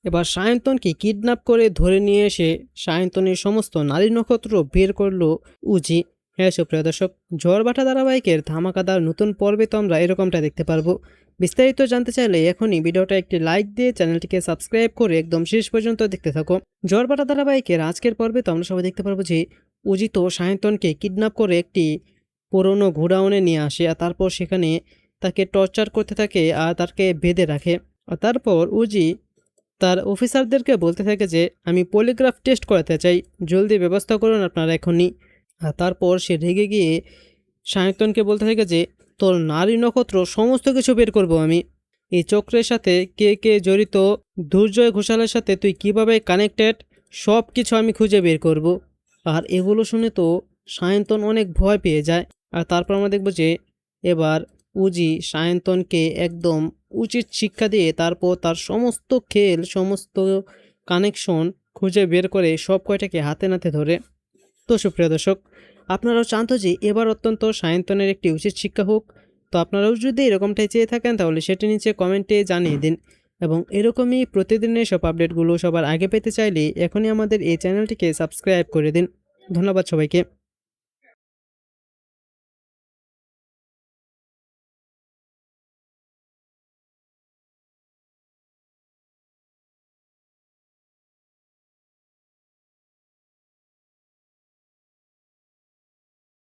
এবার সায়ন্তনকে কিডন্যাপ করে ধরে নিয়ে এসে সায়ন্তনের সমস্ত নারী নক্ষত্র বের করলো উজি। হ্যাঁ সুপ্রিয় দর্শক, ঝড়বাটা ধারাবাহিকের ধামাকাদার নতুন পর্বে তো আমরা এরকমটা দেখতে পারবো। বিস্তারিত জানতে চাইলে এখনই ভিডিওটা একটি লাইক দিয়ে চ্যানেলটিকে সাবস্ক্রাইব করে একদম শেষ পর্যন্ত দেখতে থাকো। ঝড়বাটা ধারাবাহিকের আজকের পর্বে তো আমরা সবাই দেখতে পারবো যে উজি তো সায়ন্তনকে কিডন্যাপ করে একটি পুরনো গোডাউনে নিয়ে আসে, আর তারপর সেখানে তাকে টর্চার করতে থাকে আর তাকে বেঁধে রাখে। আর তারপর উজি তার অফিসারদেরকে বলতে থাকে যে আমি পলিগ্রাফ টেস্ট করাতে চাই, জলদি ব্যবস্থা করুন আপনারা এখনই। আর তারপর সে রেগে গিয়ে সায়ন্তনকে বলতে থাকে যে তোর নারী নক্ষত্র সমস্ত কিছু বের করব আমি, এই চক্রের সাথে কে কে জড়িত, দুর্জয় ঘোষালের সাথে তুই কিভাবে কানেক্টেড, সব কিছু আমি খুঁজে বের করব। আর এগুলো শুনে তো সায়ন্তন অনেক ভয় পেয়ে যায়। আর তারপর আমরা দেখব যে এবার উজি সায়ন্তনকে একদম উচিত শিক্ষা দিয়ে তারপর তার সমস্ত খেল, সমস্ত কানেকশন খুঁজে বের করে সব কয়টাকে হাতে নাতে ধরে। তো সুপ্রিয় দর্শক, আপনারাও চান তো যে এবার অত্যন্ত সায়ন্তনের একটি উচিত শিক্ষা হোক? তো আপনারাও যদি এরকমটাই চেয়ে থাকেন তাহলে সেটি নিচে কমেন্টে জানিয়ে দিন। এবং এরকমই প্রতিদিনের সব আপডেটগুলো সবার আগে পেতে চাইলে এখনই আমাদের এই চ্যানেলটিকে সাবস্ক্রাইব করে দিন। ধন্যবাদ সবাইকে।